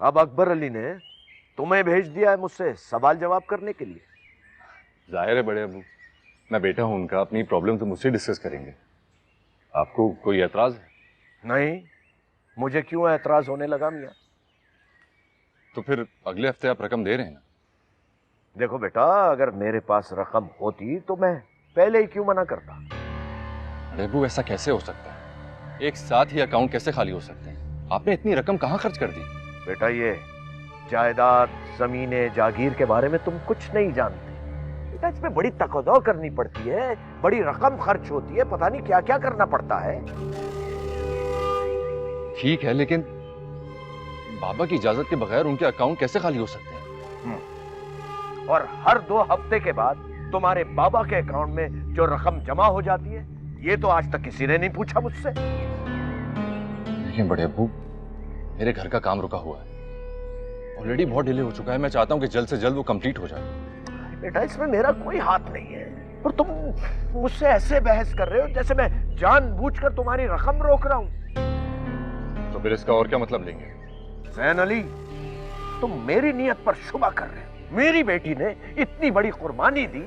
अब अकबर अली ने तुम्हें भेज दिया है मुझसे सवाल जवाब करने के लिए। जाहिर है बड़े अबू, मैं बेटा हूं उनका, अपनी प्रॉब्लम तो मुझसे डिस्कस करेंगे। आपको कोई एतराज है? नहीं, मुझे क्यों एतराज होने लगा मियाँ? तो फिर अगले हफ्ते आप रकम दे रहे हैं ना? देखो बेटा, अगर मेरे पास रकम होती तो मैं पहले ही क्यों मना करता। अरे अबू, ऐसा कैसे हो सकता है? एक साथ ही अकाउंट कैसे खाली हो सकते हैं? आपने इतनी रकम कहाँ खर्च कर दी? बेटा, ये जायदाद, जमीनें, जागीर के बारे में तुम कुछ नहीं जानते बेटा। इसमें बड़ी तकदो करनी पड़ती है, बड़ी रकम खर्च होती है, पता नहीं क्या क्या करना पड़ता है। ठीक है, लेकिन बाबा की इजाजत के बगैर उनके अकाउंट कैसे खाली हो सकते हैं? और हर 2 हफ्ते के बाद तुम्हारे बाबा के अकाउंट में जो रकम जमा हो जाती है, ये तो आज तक किसी ने नहीं पूछा मुझसे। लेकिन बड़े अब्बू, मेरे घर का काम रुका हुआ है, ऑलरेडी बहुत डिले हो चुका है। मैं चाहता हूं कि जल्द से जल्द वो कंप्लीट हो जाए। बेटा, इसमें मेरा कोई हाथ नहीं है, और तुम मुझसे ऐसे बहस कर रहे हो जैसे मैं जानबूझकर तुम्हारी रकम रोक रहा हूं। तो फिर इसका और क्या मतलब लेंगे? ज़ैन अली, तुम मेरी नियत पर शुबा कर रहे हो। मेरी बेटी ने इतनी बड़ी कुर्बानी दी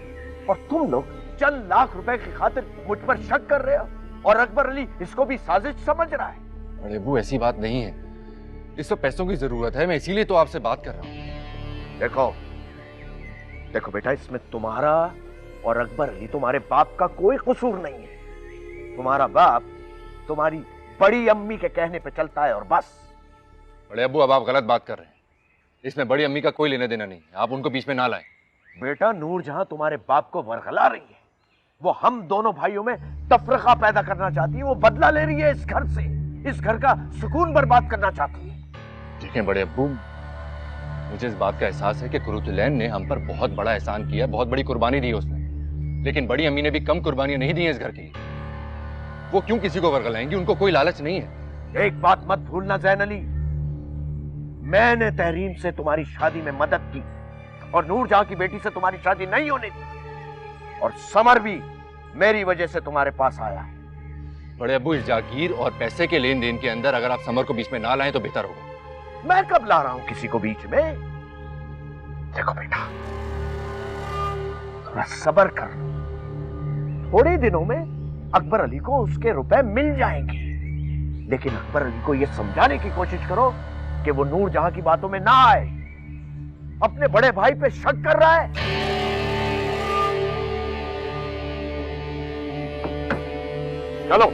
और तुम लोग चंद लाख रुपए की खातिर मुझ पर शक कर रहे हो, और अकबर अली इसको भी साजिश समझ रहा है। अरे अब्बू, ऐसी बात नहीं है, इस वक्त पैसों की जरूरत है, मैं इसीलिए तो आपसे बात कर रहा हूं। देखो देखो बेटा, इसमें तुम्हारा और अकबर अली, तुम्हारे बाप का कोई कसूर नहीं है। तुम्हारा बाप तुम्हारी बड़ी अम्मी के कहने पे चलता है और बस। बड़े अब्बू, अब आप गलत बात कर रहे हैं। इसमें बड़ी अम्मी का कोई लेना देना नहीं है, आप उनको बीच में ना लाएं। बेटा, नूरजहां तुम्हारे बाप को वरगला रही है, वो हम दोनों भाइयों में तफरका पैदा करना चाहती है, वो बदला ले रही है इस घर से, इस घर का सुकून बर्बाद करना चाहती है। देखें बड़े अब्बू, मुझे इस बात का एहसास है कि कुरुतुलैन ने हम पर बहुत बड़ा एहसान किया, बहुत बड़ी कुर्बानी दी उसने, लेकिन बड़ी अम्मी ने भी कम कुर्बानियां नहीं दी हैं इस घर की। वो क्यों किसी को वरगलाएंगी? उनको कोई लालच नहीं है। एक बात मत भूलना ज़ैन अली, मैंने तहरीम से तुम्हारी शादी में मदद की और नूरजहां की बेटी से तुम्हारी शादी नहीं होने दी, और समर भी मेरी वजह से तुम्हारे पास आया है। बड़े अब्बू, इस जागीर और पैसे के लेन देन के अंदर अगर आप समर को बीच में ना लाएं तो बेहतर होगा। मैं कब ला रहा हूं किसी को बीच में? देखो बेटा, थोड़ा सब्र कर, थोड़े दिनों में अकबर अली को उसके रुपए मिल जाएंगे, लेकिन अकबर अली को यह समझाने की कोशिश करो कि वो नूरजहां की बातों में ना आए। अपने बड़े भाई पे शक कर रहा है। चलो।